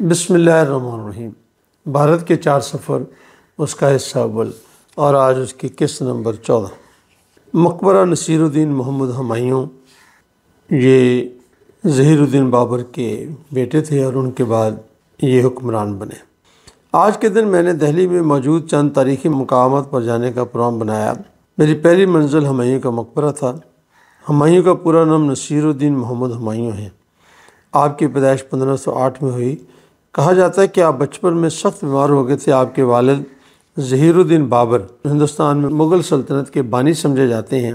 بسم اللہ الرحمن الرحیم۔ بھارت کے 4 سفر، اس کا حصہ اول، اور آج اس کی قسط نمبر 14۔ مقبرہ نصیر الدین محمد ہمایوں، یہ ظہیر الدین بابر کے بیٹے تھے اور ان کے بعد یہ حکمران بنے۔ آج کے دن میں نے دہلی میں موجود چند تاریخی مقامات پر جانے کا پروگرام بنایا۔ میری پہلی منزل ہمایوں کا مقبرہ تھا۔ ہمایوں کا پورا نام نصیر الدین محمد ہمایوں ہے۔ آپ کی پیدائش 1508 میں ہوئی۔ کہا جاتا ہے کہ آپ بچپن میں سخت بیمار ہو گئے تھے۔ آپ کے والد ظہیر الدین بابر، ہندوستان میں مغل سلطنت کے بانی سمجھے جاتے ہیں،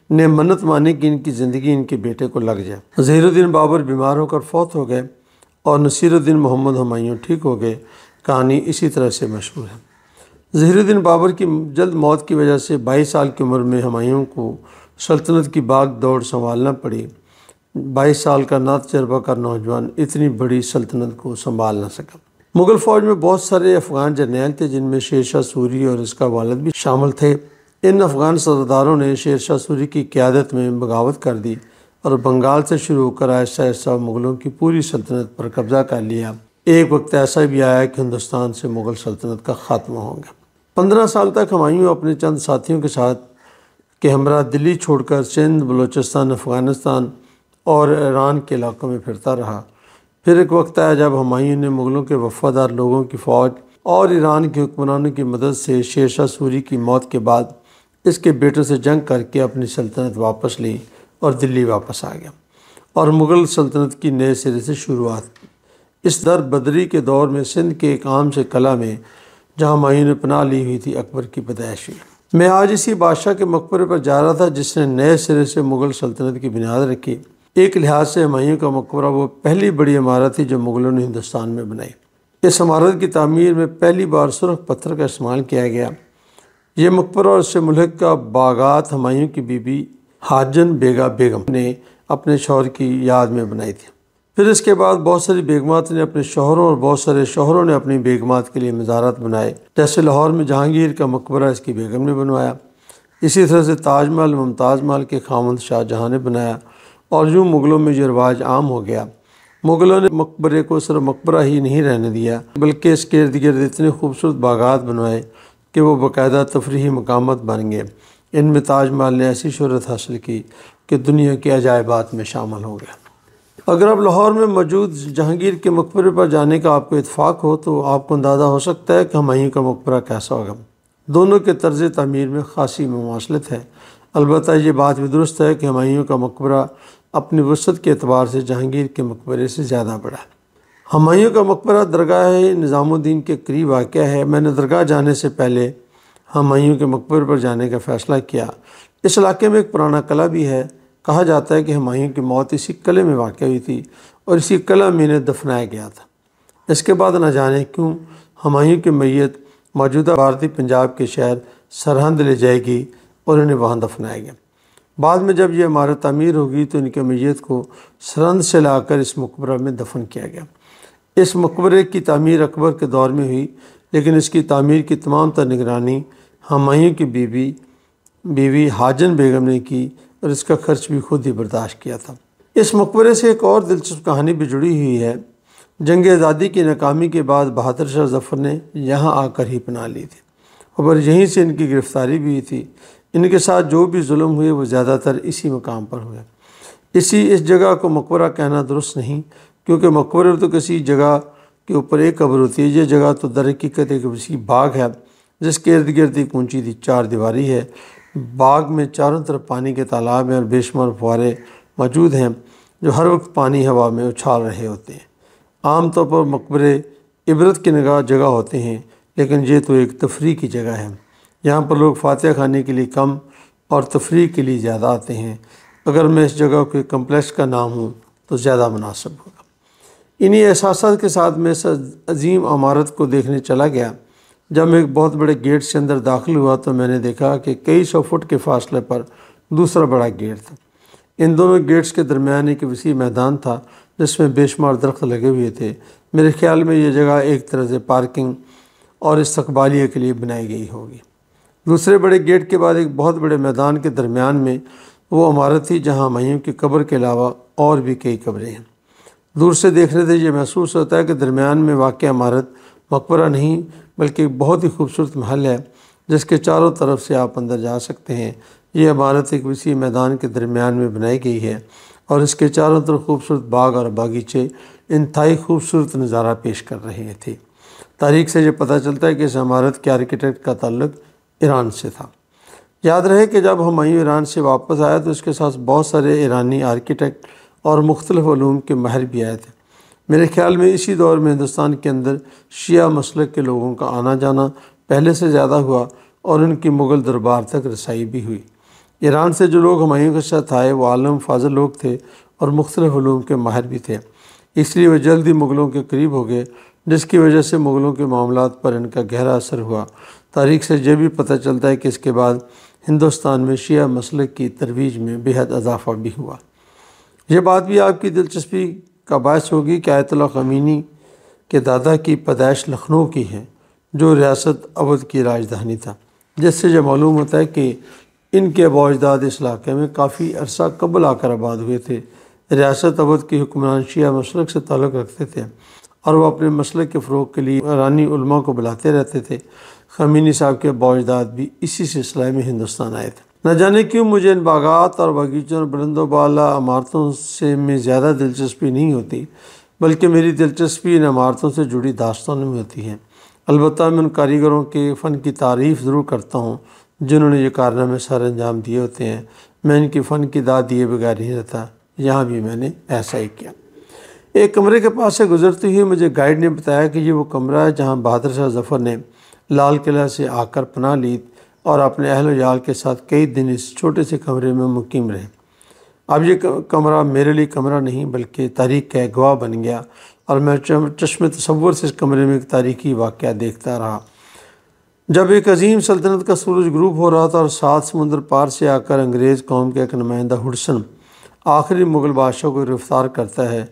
نے منت مانی کہ ان کی زندگی ان کے بیٹے کو لگ جائے۔ ظہیر الدین بابر بیمار ہو کر فوت ہو گئے اور نصیر الدین محمد ہمایوں ٹھیک ہو گئے۔ کہانی اسی طرح سے مشہور ہے۔ ظہیر الدین بابر کی جلد موت کی وجہ سے 22 سال کی عمر میں ہمایوں کو سلطنت کی بھاگ دوڑ سنبھالنا پڑی۔ 22 سال کا نہ تجربہ کر نوجوان اتنی بڑی سلطنت کو سنبھال نہ سکا۔ مغل فوج میں بہت سارے افغان جرنیل تھے، جن میں شیر شاہ سوری اور اس کا والد بھی شامل تھے۔ ان افغان سرداروں نے شیر شاہ سوری کی قیادت میں بغاوت کر دی اور بنگال سے شروع ہو کر آہستہ آہستہ مغلوں کی پوری سلطنت پر قبضہ کر لیا۔ ایک وقت ایسا بھی آیا کہ ہندوستان سے مغل سلطنت کا خاتمہ ہو گیا۔ 15 سال تک ہمایوں اپنے چند ساتھیوں کے ساتھ کے ہمراہ دلی چھوڑ کر سندھ، بلوچستان، افغانستان اور ایران کے علاقوں میں پھرتا رہا۔ پھر ایک وقت آیا جب ہمایوں نے مغلوں کے وفادار لوگوں کی فوج اور ایران کے حکمرانوں کی مدد سے شیر شاہ سوری کی موت کے بعد اس کے بیٹوں سے جنگ کر کے اپنی سلطنت واپس لی اور دلی واپس آ گیا اور مغل سلطنت کی نئے سرے سے شروعات کی۔ اس در بدری کے دور میں سندھ کے ایک عام سے قلعہ میں جہاں ہمایوں نے پناہ لی ہوئی تھی، اکبر کی پیدائش ہوئی۔ میں آج اسی بادشاہ کے مقبرے پر جا رہا تھا جس نے نئے سرے سے مغل سلطنت کی بنیاد رکھی۔ ایک لحاظ سے ہمایوں کا مقبرہ وہ پہلی بڑی عمارت تھی جو مغلوں نے ہندوستان میں بنائی۔ اس عمارت کی تعمیر میں پہلی بار سرخ پتھر کا استعمال کیا گیا۔ یہ مقبرہ اور اس سے ملحقہ باغات ہمایوں کی بیوی حاجن بیگا بیگم نے اپنے شوہر کی یاد میں بنائی تھی۔ پھر اس کے بعد بہت ساری بیگمات نے اپنے شوہروں اور بہت سارے شوہروں نے اپنی بیگمات کے لیے مزارات بنائے، جیسے لاہور میں جہانگیر کا مقبرہ اس کی بیگم نے بنوایا۔ اسی طرح سے تاج محل ممتاز محل کے خاوند شاہ جہاں نے بنایا، اور یوں مغلوں میں یہ رواج عام ہو گیا۔ مغلوں نے مقبرے کو صرف مقبرہ ہی نہیں رہنے دیا، بلکہ اس کے ارد گرد اتنے خوبصورت باغات بنوائے کہ وہ باقاعدہ تفریحی مقامات بن گئے۔ ان میں تاج محل نے ایسی شہرت حاصل کی کہ دنیا کے عجائبات میں شامل ہو گیا۔ اگر اب لاہور میں موجود جہانگیر کے مقبرے پر جانے کا آپ کو اتفاق ہو تو آپ کو اندازہ ہو سکتا ہے کہ ہمایوں کا مقبرہ کیسا ہوگا۔ دونوں کے طرز تعمیر میں خاصی مماثلت ہے۔ البتہ یہ بات بھی درست ہے کہ ہمایوں کا مقبرہ اپنی وسعت کے اعتبار سے جہانگیر کے مقبرے سے زیادہ بڑا ہے۔ ہمایوں کا مقبرہ درگاہ نظام الدین کے قریب واقع ہے۔ میں نے درگاہ جانے سے پہلے ہمایوں کے مقبرے پر جانے کا فیصلہ کیا۔ اس علاقے میں ایک پرانا قلعہ بھی ہے۔ کہا جاتا ہے کہ ہمایوں کی موت اسی قلعے میں واقع ہوئی تھی اور اسی قلعہ میں انہیں دفنایا گیا تھا۔ اس کے بعد نہ جانے کیوں ہمایوں کی میت موجودہ بھارتی پنجاب کے شہر سرہند لے جائے گی اور انہیں وہاں دفنایا گیا۔ بعد میں جب یہ عمارت تعمیر ہوگی تو ان کی میت کو سرہند سے لا کر اس مقبرہ میں دفن کیا گیا۔ اس مقبرے کی تعمیر اکبر کے دور میں ہوئی، لیکن اس کی تعمیر کی تمام تر نگرانی ہمایوں کی بیوی حاجن بیگم نے کی اور اس کا خرچ بھی خود ہی برداشت کیا تھا۔ اس مقبرے سے ایک اور دلچسپ کہانی بھی جڑی ہوئی ہے۔ جنگ آزادی کی ناکامی کے بعد بہادر شاہ ظفر نے یہاں آ کر ہی پناہ لی تھی اور یہیں سے ان کی گرفتاری بھی ہوئی تھی۔ ان کے ساتھ جو بھی ظلم ہوئے وہ زیادہ تر اسی مقام پر ہوئے۔ اس جگہ کو مقبرہ کہنا درست نہیں، کیونکہ مقبرہ تو کسی جگہ کے اوپر ایک قبر ہوتی ہے۔ یہ جگہ تو در حقیقت ایک وسیع باغ ہے جس کے ارد گرد ایک اونچی 4 دیواری ہے۔ باغ میں چاروں طرف پانی کے تالاب ہیں اور بے شمار فوارے موجود ہیں جو ہر وقت پانی ہوا میں اچھال رہے ہوتے ہیں۔ عام طور پر مقبرے عبرت کی نگاہ جگہ ہوتے ہیں، لیکن یہ تو ایک تفریح کی جگہ ہے۔ یہاں پر لوگ فاتحہ خانے کے لیے کم اور تفریح کے لیے زیادہ آتے ہیں۔ اگر میں اس جگہ کو ایک کمپلیکس کا نام ہوں تو زیادہ مناسب ہوگا۔ انہی احساسات کے ساتھ میں اس عظیم عمارت کو دیکھنے چلا گیا۔ جب میں ایک بہت بڑے گیٹ سے اندر داخل ہوا تو میں نے دیکھا کہ کئی 100 فٹ کے فاصلے پر دوسرا بڑا گیٹ تھا۔ ان دونوں گیٹس کے درمیان ایک وسیع میدان تھا جس میں بے شمار درخت لگے ہوئے تھے۔ میرے خیال میں یہ جگہ ایک طرح سے پارکنگ اور استقبالیہ کے لیے بنائی گئی ہوگی۔ دوسرے بڑے گیٹ کے بعد ایک بہت بڑے میدان کے درمیان میں وہ عمارت تھی جہاں ہمایوں کی قبر کے علاوہ اور بھی کئی قبریں ہیں۔ دور سے دیکھنے سے یہ محسوس ہوتا ہے کہ درمیان میں واقع عمارت مقبرہ نہیں بلکہ ایک بہت ہی خوبصورت محل ہے جس کے چاروں طرف سے آپ اندر جا سکتے ہیں۔ یہ عمارت ایک وسیع میدان کے درمیان میں بنائی گئی ہے اور اس کے چاروں طرف خوبصورت باغ اور باغیچے انتہائی خوبصورت نظارہ پیش کر رہے تھے۔ تاریخ سے یہ پتہ چلتا ہے کہ اس عمارت کے آرکیٹیکٹ کا تعلق ایران سے تھا۔ یاد رہے کہ جب ہمایوں ایران سے واپس آیا تو اس کے ساتھ بہت سارے ایرانی آرکیٹیکٹ اور مختلف علوم کے ماہر بھی آئے تھے۔ میرے خیال میں اسی دور میں ہندوستان کے اندر شیعہ مسلک کے لوگوں کا آنا جانا پہلے سے زیادہ ہوا اور ان کی مغل دربار تک رسائی بھی ہوئی۔ ایران سے جو لوگ ہمایوں کے ساتھ آئے وہ عالم فاضل لوگ تھے اور مختلف علوم کے ماہر بھی تھے، اس لیے وہ جلد ہی مغلوں کے قریب ہو گئے، جس کی وجہ سے مغلوں کے معاملات پر ان کا گہرا اثر ہوا۔ تاریخ سے یہ بھی پتہ چلتا ہے کہ اس کے بعد ہندوستان میں شیعہ مسلک کی ترویج میں بے حد اضافہ بھی ہوا۔ یہ بات بھی آپ کی دلچسپی کا باعث ہوگی کہ آیت اللہ خمینی کے دادا کی پیدائش لکھنؤ کی ہے، جو ریاست اودھ کی راجدھانی تھا، جس سے یہ معلوم ہوتا ہے کہ ان کے ابا اجداد اس علاقے میں کافی عرصہ قبل آ کر آباد ہوئے تھے۔ ریاست اودھ کے حکمران شیعہ مسلک سے تعلق رکھتے تھے اور وہ اپنے مسلک کے فروغ کے لیے ایرانی علماء کو بلاتے رہتے تھے۔ خمینی صاحب کے ابا اجداد بھی اسی سلسلے میں ہندوستان آئے تھے۔ نہ جانے کیوں مجھے ان باغات اور باغیچوں اور بلند و بالا عمارتوں سے میں زیادہ دلچسپی نہیں ہوتی، بلکہ میری دلچسپی ان عمارتوں سے جڑی داستانوں میں ہوتی ہے۔ البتہ میں ان کاریگروں کے فن کی تعریف ضرور کرتا ہوں جنہوں نے یہ کارنامے سر انجام دیے ہوتے ہیں۔ میں ان کی فن کی داد دیے بغیر نہیں رہتا، یہاں بھی میں نے ایسا ہی کیا۔ ایک کمرے کے پاس سے گزرتے ہوئے مجھے گائیڈ نے بتایا کہ یہ وہ کمرہ ہے جہاں بہادر شاہ ظفر نے لال قلعہ سے آ کر پناہ لی اور اپنے اہل و عیال کے ساتھ کئی دن اس چھوٹے سے کمرے میں مقیم رہے۔ اب یہ کمرہ میرے لیے کمرہ نہیں بلکہ تاریخ کا ایک گواہ بن گیا اور میں چشم تصور سے اس کمرے میں ایک تاریخی واقعہ دیکھتا رہا۔ جب ایک عظیم سلطنت کا سورج غروب ہو رہا تھا اور 7 سمندر پار سے آ کر انگریز قوم کا ایک نمائندہ ہڈسن آخری مغل بادشاہ کو گرفتار کرتا ہے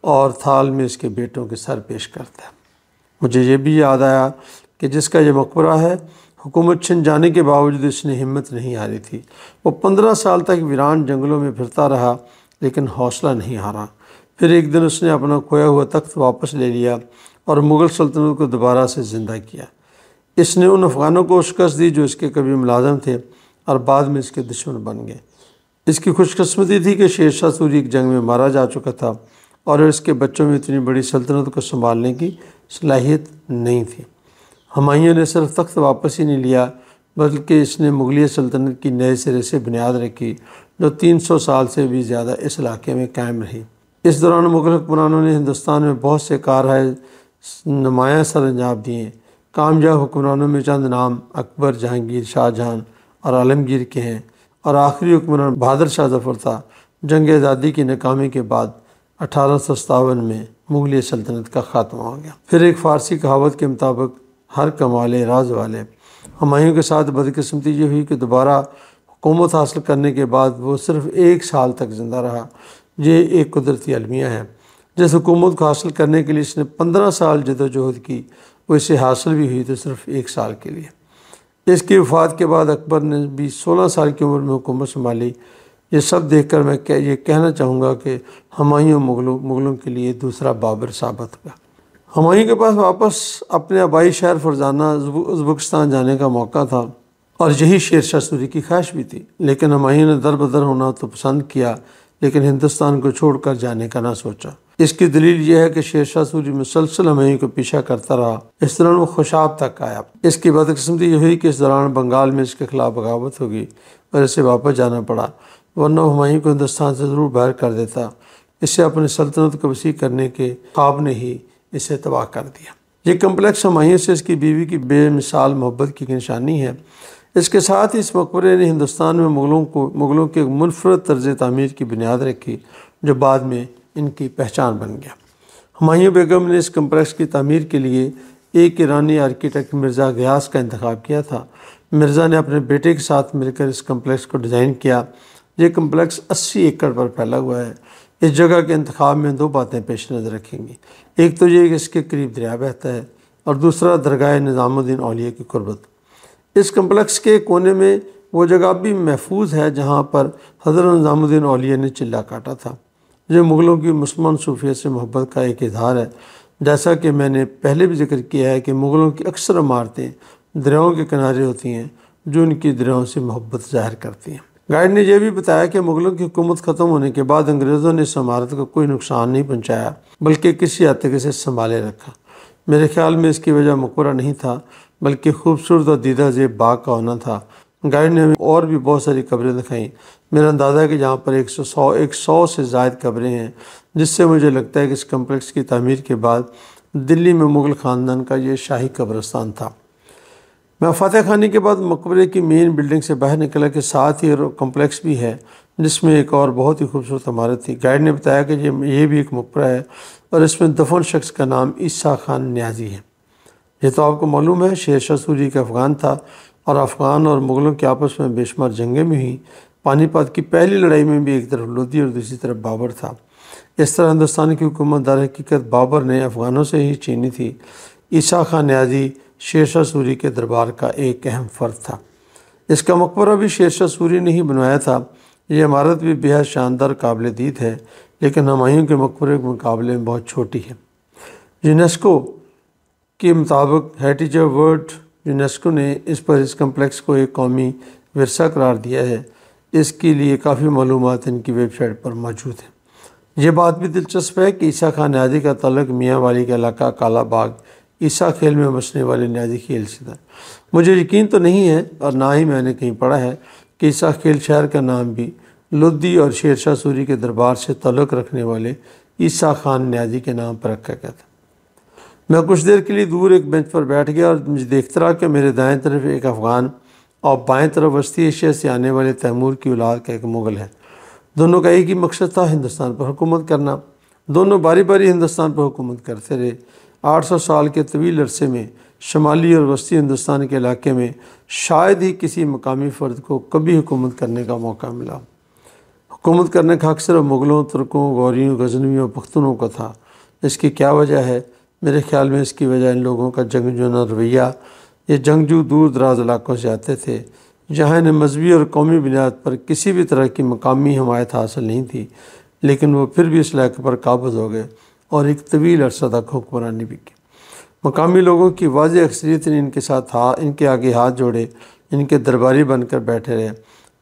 اور تھال میں اس کے بیٹوں کے سر پیش کرتا ہے، مجھے یہ بھی یاد آیا کہ جس کا یہ مقبرہ ہے حکومت چھن جانے کے باوجود اس نے ہمت نہیں ہاری تھی۔ وہ 15 سال تک ویران جنگلوں میں پھرتا رہا لیکن حوصلہ نہیں ہارا۔ پھر ایک دن اس نے اپنا کھویا ہوا تخت واپس لے لیا اور مغل سلطنت کو دوبارہ سے زندہ کیا۔ اس نے ان افغانوں کو شکست دی جو اس کے کبھی ملازم تھے اور بعد میں اس کے دشمن بن گئے۔ اس کی خوش قسمتی تھی کہ شیر شاہ سوری ایک جنگ میں مارا جا چکا تھا اور اس کے بچوں میں اتنی بڑی سلطنت کو سنبھالنے کی صلاحیت نہیں تھی۔ ہمایوں نے صرف تخت واپس ہی نہیں لیا بلکہ اس نے مغلیہ سلطنت کی نئے سرے سے بنیاد رکھی جو 300 سال سے بھی زیادہ اس علاقے میں قائم رہی۔ اس دوران مغل حکمرانوں نے ہندوستان میں بہت سے کارہائے نمایاں سر انجام دیے۔ کامیاب حکمرانوں میں چند نام اکبر، جہانگیر، شاہ جہاں اور عالمگیر کے ہیں اور آخری حکمران بہادر شاہ ظفر تھا۔ جنگ آزادی کی ناکامی کے بعد 1857 میں مغلیہ سلطنت کا خاتمہ ہو گیا۔ پھر ایک فارسی کہاوت کے مطابق ہر کمالے راز والے۔ ہمایوں کے ساتھ بدقسمتی یہ ہوئی کہ دوبارہ حکومت حاصل کرنے کے بعد وہ صرف 1 سال تک زندہ رہا۔ یہ ایک قدرتی المیہ ہے۔ جس حکومت کو حاصل کرنے کے لیے اس نے 15 سال جدوجہد کی وہ اسے حاصل بھی ہوئی تو صرف 1 سال کے لیے۔ اس کی وفات کے بعد اکبر نے بھی 16 سال کی عمر میں حکومت سنبھالی۔ یہ سب دیکھ کر میں یہ کہنا چاہوں گا کہ ہمایوں مغلوں کے لیے دوسرا بابر ثابت ہوا۔ ہمایوں کے پاس واپس اپنے آبائی شہر فرزانہ ازبکستان جانے کا موقع تھا اور یہی شیر شاہ سوری کی خواہش بھی تھی، لیکن ہمایوں نے در بدر ہونا تو پسند کیا لیکن ہندوستان کو چھوڑ کر جانے کا نہ سوچا۔ اس کی دلیل یہ ہے کہ شیر شاہ سوری مسلسل ہمایوں کو پیچھا کرتا رہا۔ اس دوران وہ خوشاب تک آیا۔ اس کی بدقسمتی یہ ہوئی کہ اس دوران بنگال میں اس کے خلاف بغاوت ہو گئی اور اسے واپس جانا پڑا، ورنہ ہمایوں کو ہندوستان سے ضرور باہر کر دیتا۔ اسے اپنی سلطنت کو وسیع کرنے کے خواب نے ہی اسے تباہ کر دیا۔ یہ کمپلیکس ہمایوں سے اس کی بیوی کی بے مثال محبت کی نشانی ہے۔ اس کے ساتھ ہی اس مقبرے نے ہندوستان میں مغلوں کے منفرد طرز تعمیر کی بنیاد رکھی جو بعد میں ان کی پہچان بن گیا۔ ہمایوں بیگم نے اس کمپلیکس کی تعمیر کے لیے ایک ایرانی آرکیٹیکٹ مرزا غیاث کا انتخاب کیا تھا۔ مرزا نے اپنے بیٹے کے ساتھ مل کر اس کمپلیکس کو ڈیزائن کیا۔ یہ کمپلیکس 80 ایکڑ پر پھیلا ہوا ہے۔ اس جگہ کے انتخاب میں 2 باتیں پیش نظر رکھیں گی۔ ایک تو یہ کہ اس کے قریب دریا بہتا ہے اور دوسرا درگاہ نظام الدین اولیاء کی قربت۔ اس کمپلیکس کے کونے میں وہ جگہ بھی محفوظ ہے جہاں پر حضرت نظام الدین اولیاء نے چلہ کاٹا تھا جو مغلوں کی مسلمان صوفیت سے محبت کا ایک اظہار ہے۔ جیسا کہ میں نے پہلے بھی ذکر کیا ہے کہ مغلوں کی اکثر عمارتیں دریاؤں کے کنارے ہوتی ہیں جو ان کی دریاؤں سے محبت ظاہر کرتی ہیں۔ گائیڈ نے یہ بھی بتایا کہ مغلوں کی حکومت ختم ہونے کے بعد انگریزوں نے اس عمارت کو کوئی نقصان نہیں پہنچایا بلکہ کسی حد تک اسے سنبھالے رکھا۔ میرے خیال میں اس کی وجہ مقبرہ نہیں تھا بلکہ خوبصورت اور دیدہ زیب باغ کا ہونا تھا۔ گائیڈ نے ہمیں اور بھی بہت ساری قبریں دکھائیں۔ میرا اندازہ ہے کہ جہاں پر 100 سے زائد قبریں ہیں، جس سے مجھے لگتا ہے کہ اس کمپلیکس کی تعمیر کے بعد دلی میں مغل خاندان کا یہ شاہی قبرستان تھا۔ میں فاتح خانی کے بعد مقبرے کی مین بلڈنگ سے باہر نکلا کہ ساتھ ہی کمپلیکس بھی ہے جس میں ایک اور بہت ہی خوبصورت عمارت تھی۔ گائیڈ نے بتایا کہ یہ بھی ایک مقبرہ ہے اور اس میں دفن شخص کا نام عیسیٰ خان نیازی ہے۔ یہ تو آپ کو معلوم ہے شیر شاہ سوری کا افغان تھا اور افغان اور مغلوں کے آپس میں بے شمار جنگیں بھی ہوئیں۔ پانی پت کی پہلی لڑائی میں بھی ایک طرف لودھی اور دوسری طرف بابر تھا۔ اس طرح ہندوستان کی حکومت در حقیقت بابر نے افغانوں سے ہی چھینی تھی۔ عیسیٰ خان نیازی شیر شاہ سوری کے دربار کا ایک اہم فرد تھا۔ اس کا مقبرہ بھی شیر شاہ سوری نے ہی بنوایا تھا۔ یہ عمارت بھی بے حد شاندار قابل دید ہے لیکن ہمایوں کے مقبرے کے مقابلے میں بہت چھوٹی ہے۔ یونیسکو کے مطابق ہیریٹیج ورلڈ یونیسکو نے اس کمپلیکس کو ایک قومی ورثہ قرار دیا ہے۔ اس کے لیے کافی معلومات ان کی ویب سائٹ پر موجود ہیں۔ یہ بات بھی دلچسپ ہے کہ عیسیٰ خان نیازی کا تعلق میاں والی کا علاقہ کالا باغ عیسیٰ کھیل میں بسنے والے نیازی کھیل سے تھا۔ مجھے یقین تو نہیں ہے اور نہ ہی میں نے کہیں پڑھا ہے کہ عیسیٰ کھیل شہر کا نام بھی لودھی اور شیر شاہ سوری کے دربار سے تعلق رکھنے والے عیسیٰ خان نیازی کے نام پر رکھا گیا تھا۔ میں کچھ دیر کے لیے دور ایک بینچ پر بیٹھ گیا اور مجھے دیکھتا رہا کہ میرے دائیں طرف ایک افغان اور بائیں طرف وسطی ایشیا سے آنے والے تیمور کی اولاد کا ایک مغل ہے۔ دونوں کا ایک ہی مقصد تھا ہندوستان پر حکومت کرنا۔ دونوں باری باری ہندوستان پر حکومت کرتے رہے۔ 800 سال کے طویل عرصے میں شمالی اور وسطی ہندوستان کے علاقے میں شاید ہی کسی مقامی فرد کو کبھی حکومت کرنے کا موقع ملا۔ حکومت کرنے کا حق صرف مغلوں، ترکوں، غوریوں، غزنویوں اور پختونوں کا تھا۔ اس کی کیا وجہ ہے؟ میرے خیال میں اس کی وجہ ان لوگوں کا جنگجوانہ رویہ۔ یہ جنگجو دور دراز علاقوں سے آتے تھے جہاں انہیں مذہبی اور قومی بنیاد پر کسی بھی طرح کی مقامی حمایت حاصل نہیں تھی، لیکن وہ پھر بھی اس علاقے پر قابض ہو گئے اور ایک طویل عرصہ تک حکمرانی بھی کی۔ مقامی لوگوں کی واضح اکثریت نے ان کے آگے ہاتھ جوڑے، ان کے درباری بن کر بیٹھے رہے۔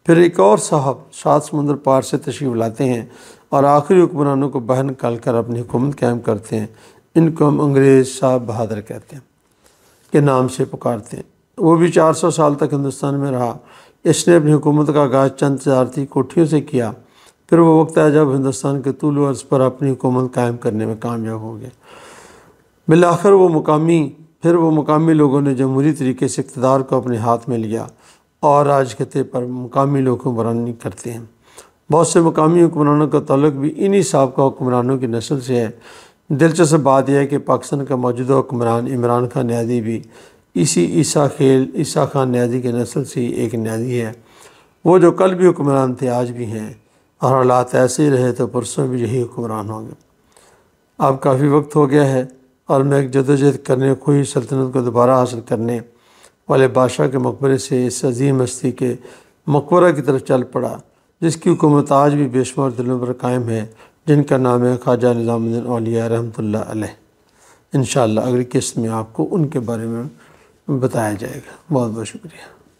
پھر ایک اور صاحب 7 سمندر پار سے تشریف لاتے ہیں اور آخری حکمرانوں کو باہر نکال کر اپنی حکومت قائم کرتے ہیں۔ ان کو ہم انگریز صاحب بہادر کہتے ہیں کے نام سے پکارتے ہیں۔ وہ بھی 400 سال تک ہندوستان میں رہا۔ اس نے اپنی حکومت کا آغاز چند تجارتی کوٹھیوں سے کیا۔ پھر وہ وقت آیا جب ہندوستان کے طول و عرض پر اپنی حکومت قائم کرنے میں کامیاب ہو گئے۔ بالآخر وہ مقامی لوگوں نے جمہوری طریقے سے اقتدار کو اپنے ہاتھ میں لیا اور آج خطے پر مقامی لوگ حکمرانی کرتے ہیں۔ بہت سے مقامی حکمرانوں کا تعلق بھی انہی سابقہ حکمرانوں کی نسل سے ہے۔ دلچسپ بات یہ ہے کہ پاکستان کا موجودہ حکمران عمران خان نیازی بھی اسی عیسیٰ خان نیازی کے نسل سے ہی ایک نیازی ہے۔ وہ جو کل بھی حکمران تھے آج بھی ہیں، اور حالات ایسے ہی رہے تو پرسوں بھی یہی حکمران ہوں گے۔ اب کافی وقت ہو گیا ہے اور میں ایک جدوجہد کرنے کھوئی سلطنت کو دوبارہ حاصل کرنے والے بادشاہ کے مقبرے سے اس عظیم ہستی کے مقبرہ کی طرف چل پڑا جس کی حکومت آج بھی بے شمار دلوں پر قائم ہے، جن کا نام ہے خواجہ نظام الدین اولیاء رحمۃ اللہ علیہ۔ انشاءاللہ اگلی قسط میں آپ کو ان کے بارے میں بتایا جائے گا۔ بہت بہت شکریہ۔